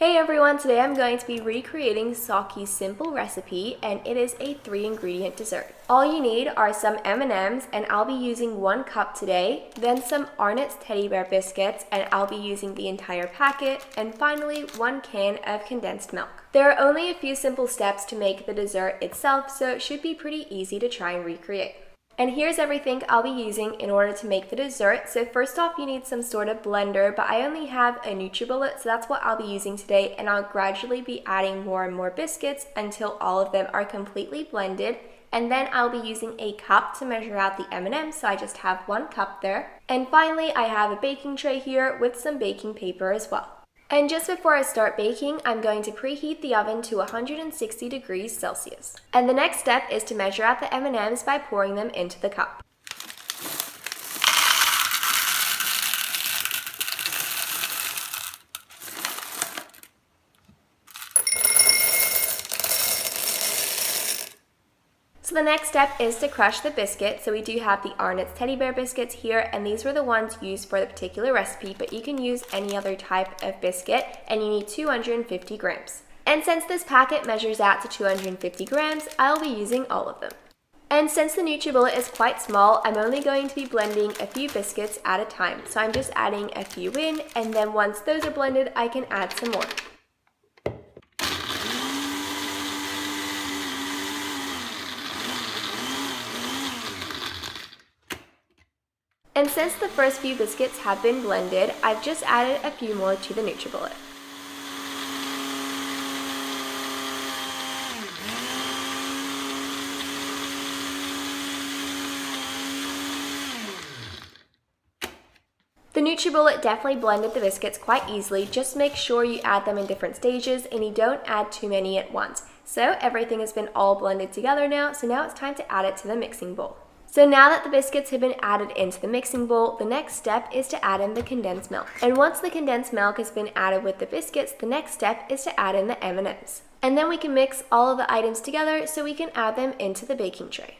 Hey everyone, today I'm going to be recreating SOCKIE'S simple recipe, and it is a 3-ingredient dessert. All you need are some M&Ms, and I'll be using 1 cup today, then some Arnott's teddy bear biscuits, and I'll be using the entire packet, and finally 1 can of condensed milk. There are only a few simple steps to make the dessert itself, so it should be pretty easy to try and recreate. And here's everything I'll be using in order to make the dessert. So first off, you need some sort of blender, but I only have a NutriBullet, so that's what I'll be using today, and I'll gradually be adding more and more biscuits until all of them are completely blended. And then I'll be using a cup to measure out the M&Ms, so I just have 1 cup there. And finally, I have a baking tray here with some baking paper as well. And just before I start baking, I'm going to preheat the oven to 160 degrees Celsius. And the next step is to measure out the M&Ms by pouring them into the cup. So the next step is to crush the biscuit. So we do have the Arnott's teddy bear biscuits here, and these were the ones used for the particular recipe, but you can use any other type of biscuit, and you need 250 grams. And since this packet measures out to 250 grams, I'll be using all of them. And since the NutriBullet is quite small, I'm only going to be blending a few biscuits at a time. So I'm just adding a few in, and then once those are blended, I can add some more. And since the first few biscuits have been blended, I've just added a few more to the NutriBullet. The NutriBullet definitely blended the biscuits quite easily. Just make sure you add them in different stages and you don't add too many at once. So everything has been all blended together now, so now it's time to add it to the mixing bowl. So now that the biscuits have been added into the mixing bowl, the next step is to add in the condensed milk. And once the condensed milk has been added with the biscuits, the next step is to add in the M&Ms. And then we can mix all of the items together so we can add them into the baking tray.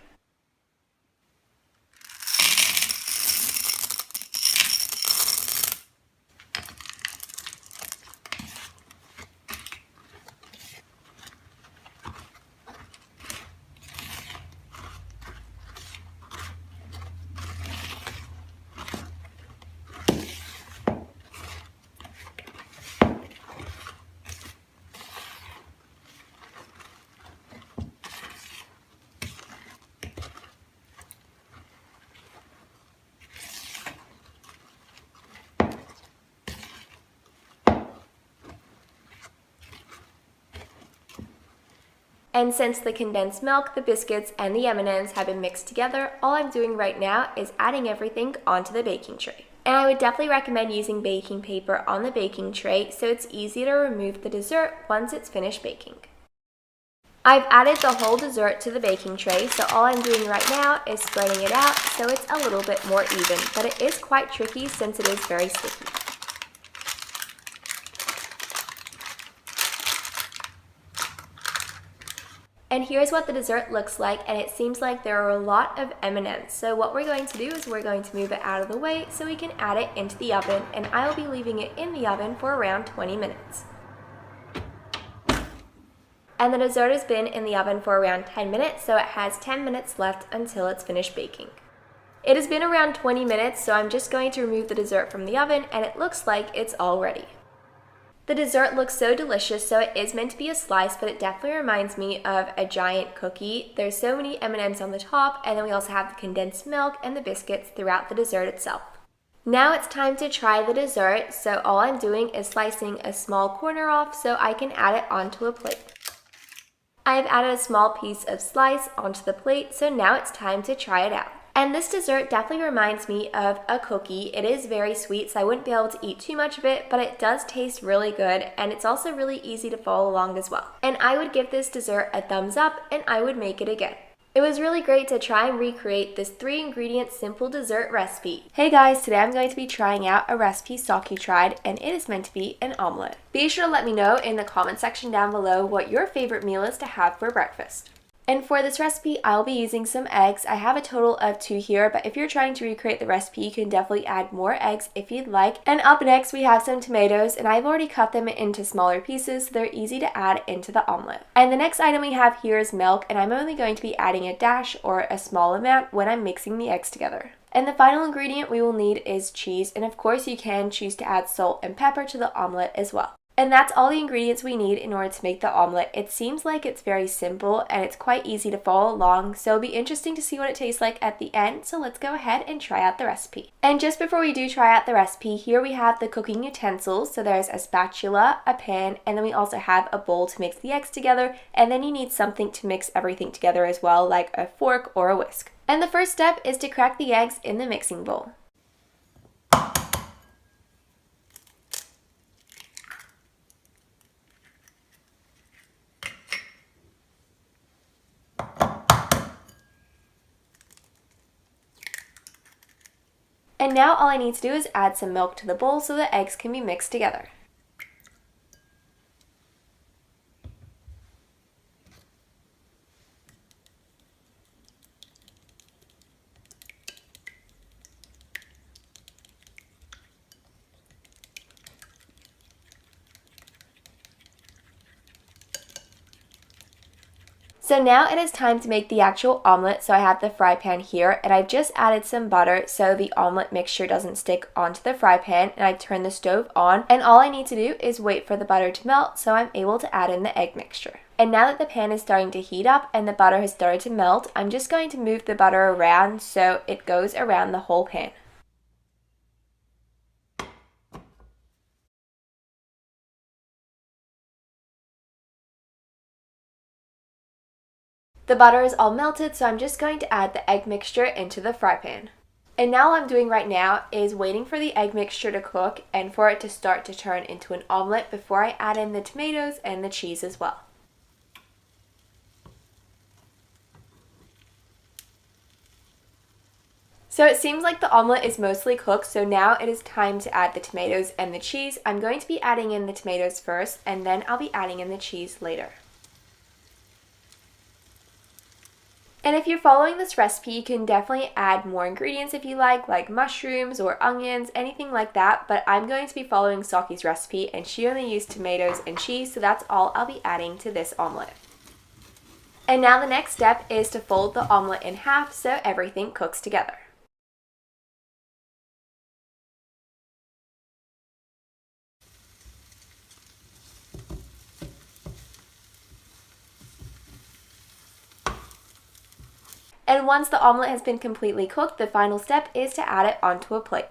And since the condensed milk, the biscuits, and the M&Ms have been mixed together, all I'm doing right now is adding everything onto the baking tray. And I would definitely recommend using baking paper on the baking tray so it's easy to remove the dessert once it's finished baking. I've added the whole dessert to the baking tray, so all I'm doing right now is spreading it out so it's a little bit more even, but it is quite tricky since it is very sticky. And here's what the dessert looks like, and it seems like there are a lot of M&Ms. So what we're going to do is we're going to move it out of the way so we can add it into the oven, and I'll be leaving it in the oven for around 20 minutes. And the dessert has been in the oven for around 10 minutes, so it has 10 minutes left until it's finished baking. It has been around 20 minutes, so I'm just going to remove the dessert from the oven, and it looks like it's all ready. The dessert looks so delicious, so it is meant to be a slice, but it definitely reminds me of a giant cookie. There's so many M&Ms on the top, and then we also have the condensed milk and the biscuits throughout the dessert itself. Now it's time to try the dessert, so all I'm doing is slicing a small corner off so I can add it onto a plate. I have added a small piece of slice onto the plate, so now it's time to try it out. And this dessert definitely reminds me of a cookie. It is very sweet, so I wouldn't be able to eat too much of it, but it does taste really good, and it's also really easy to follow along as well. And I would give this dessert a thumbs up, and I would make it again. It was really great to try and recreate this 3-ingredient simple dessert recipe. Hey guys, today I'm going to be trying out a recipe Sockie tried, and it is meant to be an omelet. Be sure to let me know in the comment section down below what your favorite meal is to have for breakfast. And for this recipe, I'll be using some eggs. I have a total of 2 here, but if you're trying to recreate the recipe, you can definitely add more eggs if you'd like. And up next, we have some tomatoes, and I've already cut them into smaller pieces, so they're easy to add into the omelet. And the next item we have here is milk, and I'm only going to be adding a dash or a small amount when I'm mixing the eggs together. And the final ingredient we will need is cheese, and of course you can choose to add salt and pepper to the omelet as well. And that's all the ingredients we need in order to make the omelet. It seems like it's very simple and it's quite easy to follow along, so it'll be interesting to see what it tastes like at the end, so let's go ahead and try out the recipe. And just before we do try out the recipe, here we have the cooking utensils. So there's a spatula, a pan, and then we also have a bowl to mix the eggs together, and then you need something to mix everything together as well, like a fork or a whisk. And the first step is to crack the eggs in the mixing bowl. And now all I need to do is add some milk to the bowl so the eggs can be mixed together. So now it is time to make the actual omelet. So I have the fry pan here, and I've just added some butter so the omelet mixture doesn't stick onto the fry pan, and I turn the stove on, and all I need to do is wait for the butter to melt so I'm able to add in the egg mixture. And now that the pan is starting to heat up and the butter has started to melt, I'm just going to move the butter around so it goes around the whole pan. The butter is all melted, so I'm just going to add the egg mixture into the fry pan. And now all I'm doing right now is waiting for the egg mixture to cook and for it to start to turn into an omelet before I add in the tomatoes and the cheese as well. So it seems like the omelet is mostly cooked, so now it is time to add the tomatoes and the cheese. I'm going to be adding in the tomatoes first, and then I'll be adding in the cheese later. And if you're following this recipe, you can definitely add more ingredients if you like mushrooms or onions, anything like that, but I'm going to be following SOCKIE'S recipe, and she only used tomatoes and cheese, so that's all I'll be adding to this omelet. And now the next step is to fold the omelet in half so everything cooks together. And once the omelet has been completely cooked, the final step is to add it onto a plate.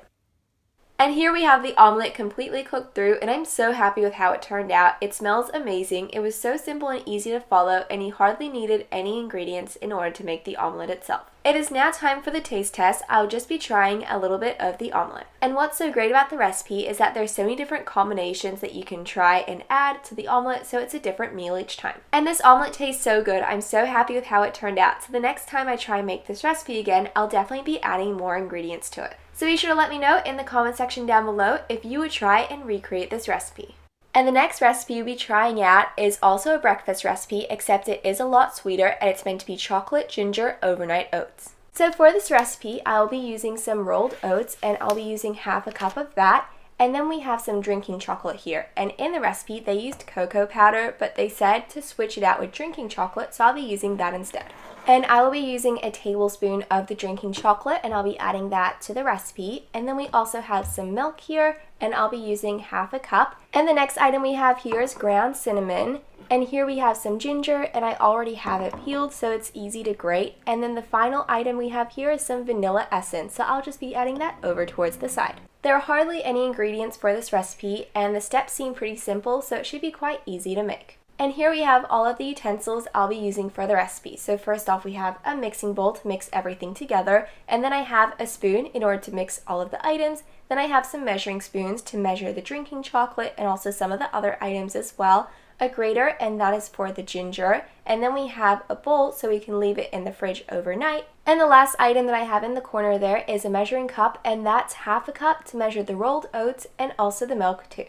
And here we have the omelet completely cooked through, and I'm so happy with how it turned out. It smells amazing. It was so simple and easy to follow, and you hardly needed any ingredients in order to make the omelet itself. It is now time for the taste test. I'll just be trying a little bit of the omelet. And what's so great about the recipe is that there's so many different combinations that you can try and add to the omelet, so it's a different meal each time. And this omelet tastes so good. I'm so happy with how it turned out. So the next time I try and make this recipe again, I'll definitely be adding more ingredients to it. So be sure to let me know in the comment section down below if you would try and recreate this recipe. And the next recipe we'll be trying out is also a breakfast recipe, except it is a lot sweeter, and it's meant to be chocolate ginger overnight oats. So for this recipe, I'll be using some rolled oats, and I'll be using half a cup of that. And then we have some drinking chocolate here. And in the recipe, they used cocoa powder, but they said to switch it out with drinking chocolate, so I'll be using that instead. And I will be using a tablespoon of the drinking chocolate, and I'll be adding that to the recipe. And then we also have some milk here, and I'll be using half a cup. And the next item we have here is ground cinnamon. And here we have some ginger, and I already have it peeled, so it's easy to grate. And then the final item we have here is some vanilla essence, so I'll just be adding that over towards the side. There are hardly any ingredients for this recipe, and the steps seem pretty simple, so it should be quite easy to make. And here we have all of the utensils I'll be using for the recipe. So first off, we have a mixing bowl to mix everything together, and then I have a spoon in order to mix all of the items. Then I have some measuring spoons to measure the drinking chocolate and also some of the other items as well. A grater, and that is for the ginger. And then we have a bowl so we can leave it in the fridge overnight. And the last item that I have in the corner there is a measuring cup, and that's half a cup to measure the rolled oats and also the milk too.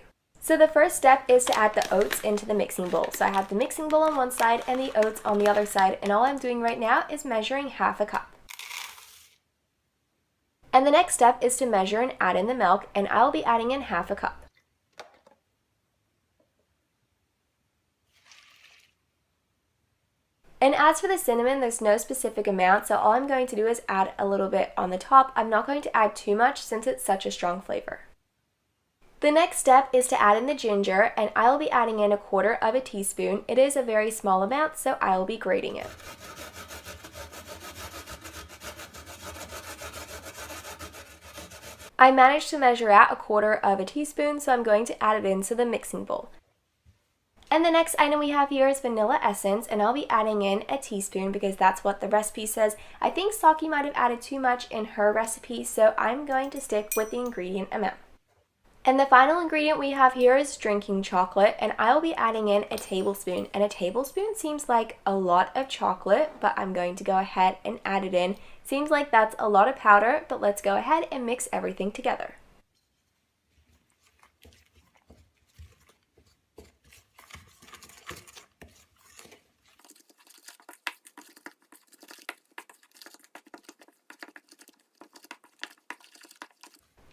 So the first step is to add the oats into the mixing bowl. So I have the mixing bowl on one side and the oats on the other side, and all I'm doing right now is measuring half a cup. And the next step is to measure and add in the milk, and I'll be adding in half a cup. And as for the cinnamon, there's no specific amount, so all I'm going to do is add a little bit on the top. I'm not going to add too much since it's such a strong flavor. The next step is to add in the ginger, and I'll be adding in 1/4 teaspoon. It is a very small amount, so I'll be grating it. I managed to measure out 1/4 teaspoon, so I'm going to add it into the mixing bowl. And the next item we have here is vanilla essence, and I'll be adding in 1 teaspoon because that's what the recipe says. I think Sockie might have added too much in her recipe, so I'm going to stick with the ingredient amount. And the final ingredient we have here is drinking chocolate, and I'll be adding in 1 tablespoon. And 1 tablespoon seems like a lot of chocolate, but I'm going to go ahead and add it in. Seems like that's a lot of powder, but let's go ahead and mix everything together.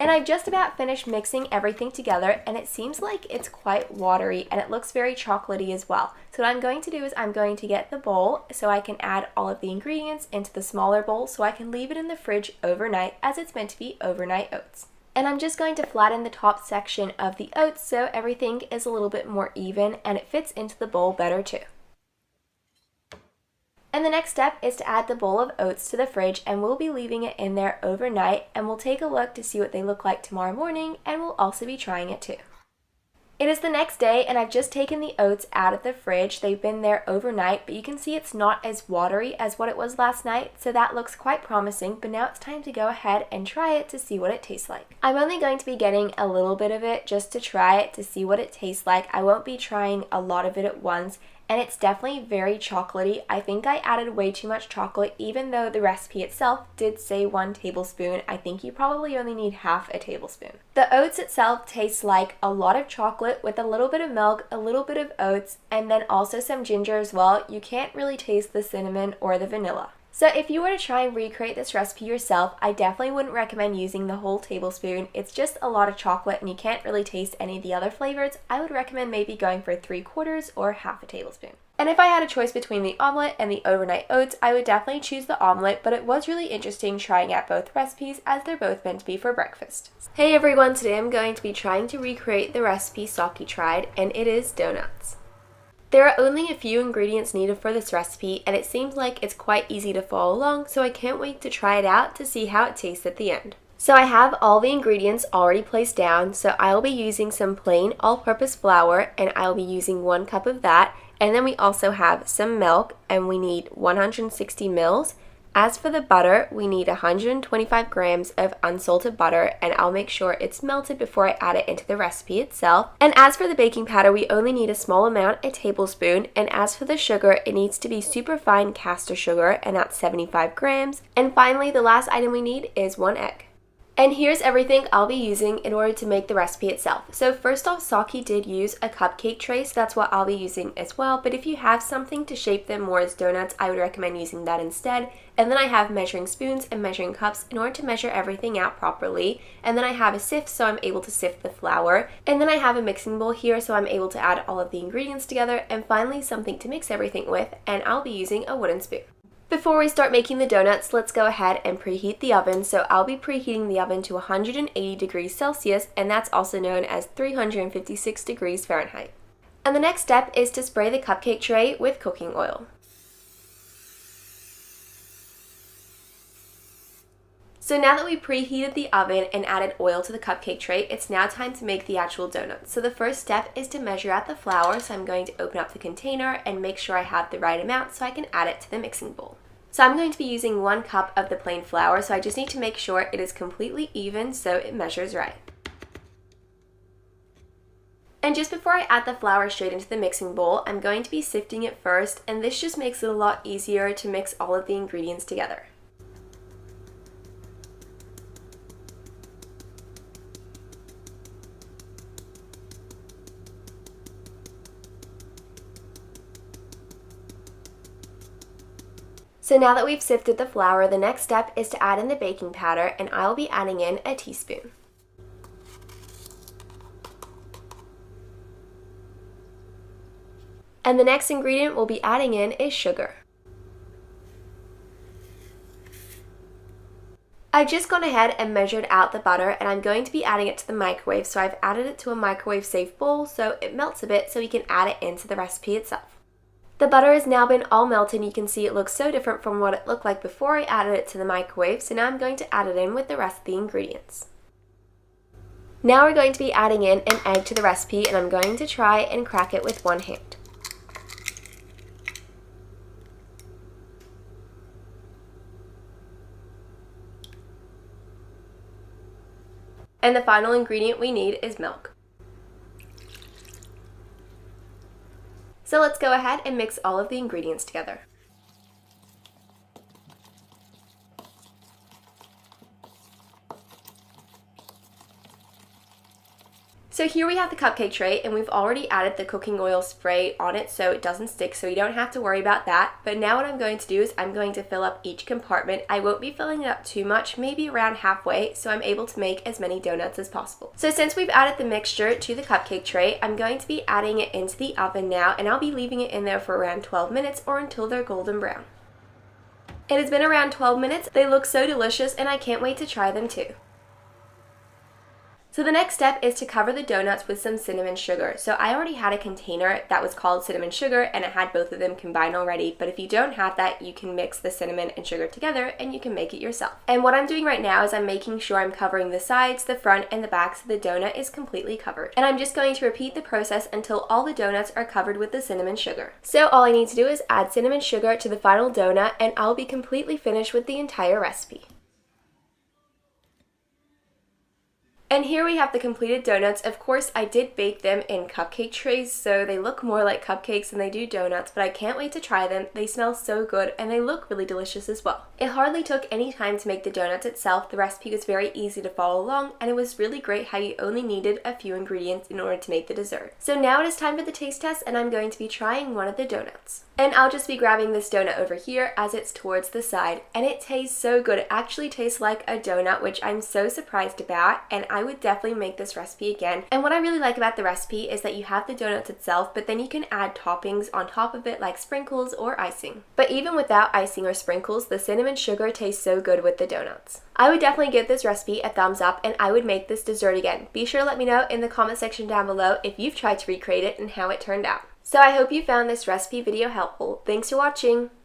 And I've just about finished mixing everything together, and it seems like it's quite watery and it looks very chocolatey as well. So what I'm going to do is I'm going to get the bowl so I can add all of the ingredients into the smaller bowl so I can leave it in the fridge overnight, as it's meant to be overnight oats. And I'm just going to flatten the top section of the oats so everything is a little bit more even and it fits into the bowl better too. And the next step is to add the bowl of oats to the fridge, and we'll be leaving it in there overnight, and we'll take a look to see what they look like tomorrow morning, and we'll also be trying it too. It is the next day, and I've just taken the oats out of the fridge. They've been there overnight, but you can see it's not as watery as what it was last night, so that looks quite promising, but now it's time to go ahead and try it to see what it tastes like. I'm only going to be getting a little bit of it just to try it to see what it tastes like. I won't be trying a lot of it at once, and it's definitely very chocolatey. I think I added way too much chocolate, even though the recipe itself did say 1 tablespoon. I think you probably only need half a tablespoon. The oats itself tastes like a lot of chocolate with a little bit of milk, a little bit of oats, and then also some ginger as well. You can't really taste the cinnamon or the vanilla. So if you were to try and recreate this recipe yourself, I definitely wouldn't recommend using the whole tablespoon. It's just a lot of chocolate and you can't really taste any of the other flavors. I would recommend maybe going for 3/4 or half a tablespoon. And if I had a choice between the omelet and the overnight oats, I would definitely choose the omelet, but it was really interesting trying out both recipes as they're both meant to be for breakfast. Hey everyone, today I'm going to be trying to recreate the recipe Sockie tried, and it is donuts. There are only a few ingredients needed for this recipe, and it seems like it's quite easy to follow along, so I can't wait to try it out to see how it tastes at the end. So I have all the ingredients already placed down, so I'll be using some plain all-purpose flour, and I'll be using 1 cup of that, and then we also have some milk, and we need 160 mils. As for the butter, we need 125 grams of unsalted butter, and I'll make sure it's melted before I add it into the recipe itself. And as for the baking powder, we only need a small amount, a tablespoon. And as for the sugar, it needs to be super fine caster sugar, and that's 75 grams. And finally, the last item we need is 1 egg. And here's everything I'll be using in order to make the recipe itself. So first off, Sockie did use a cupcake tray, so that's what I'll be using as well. But if you have something to shape them more as donuts, I would recommend using that instead. And then I have measuring spoons and measuring cups in order to measure everything out properly. And then I have a sift, so I'm able to sift the flour. And then I have a mixing bowl here, so I'm able to add all of the ingredients together. And finally, something to mix everything with, and I'll be using a wooden spoon. Before we start making the donuts, let's go ahead and preheat the oven. So I'll be preheating the oven to 180 degrees Celsius, and that's also known as 356 degrees Fahrenheit. And the next step is to spray the cupcake tray with cooking oil. So now that we preheated the oven and added oil to the cupcake tray, it's now time to make the actual donuts. So the first step is to measure out the flour, so I'm going to open up the container and make sure I have the right amount so I can add it to the mixing bowl. So I'm going to be using 1 cup of the plain flour, so I just need to make sure it is completely even so it measures right. And just before I add the flour straight into the mixing bowl, I'm going to be sifting it first, and this just makes it a lot easier to mix all of the ingredients together. So now that we've sifted the flour, the next step is to add in the baking powder, and I'll be adding in a teaspoon. And the next ingredient we'll be adding in is sugar. I've just gone ahead and measured out the butter, and I'm going to be adding it to the microwave, so I've added it to a microwave safe bowl so it melts a bit so we can add it into the recipe itself. The butter has now been all melted, and you can see it looks so different from what it looked like before I added it to the microwave, so now I'm going to add it in with the rest of the ingredients. Now we're going to be adding in an egg to the recipe, and I'm going to try and crack it with one hand. And the final ingredient we need is milk. So let's go ahead and mix all of the ingredients together. So here we have the cupcake tray, and we've already added the cooking oil spray on it so it doesn't stick, so you don't have to worry about that. But now what I'm going to do is I'm going to fill up each compartment. I won't be filling it up too much, maybe around halfway, so I'm able to make as many donuts as possible. So since we've added the mixture to the cupcake tray, I'm going to be adding it into the oven now, and I'll be leaving it in there for around 12 minutes or until they're golden brown. It has been around 12 minutes. They look so delicious, and I can't wait to try them too. So the next step is to cover the donuts with some cinnamon sugar. So I already had a container that was called cinnamon sugar, and it had both of them combined already, but if you don't have that, you can mix the cinnamon and sugar together and you can make it yourself. And what I'm doing right now is I'm making sure I'm covering the sides, the front, and the back so the donut is completely covered. And I'm just going to repeat the process until all the donuts are covered with the cinnamon sugar. So all I need to do is add cinnamon sugar to the final donut, and I'll be completely finished with the entire recipe. And here we have the completed donuts. Of course, I did bake them in cupcake trays, so they look more like cupcakes than they do donuts, but I can't wait to try them. They smell so good, and they look really delicious as well. It hardly took any time to make the donuts itself. The recipe was very easy to follow along, and it was really great how you only needed a few ingredients in order to make the dessert. So now it is time for the taste test, and I'm going to be trying one of the donuts. And I'll just be grabbing this donut over here as it's towards the side, and it tastes so good. It actually tastes like a donut, which I'm so surprised about, and I would definitely make this recipe again. And what I really like about the recipe is that you have the donuts itself, but then you can add toppings on top of it like sprinkles or icing. But even without icing or sprinkles, the cinnamon sugar tastes so good with the donuts. I would definitely give this recipe a thumbs up, and I would make this dessert again. Be sure to let me know in the comment section down below if you've tried to recreate it and how it turned out. So I hope you found this recipe video helpful. Thanks for watching!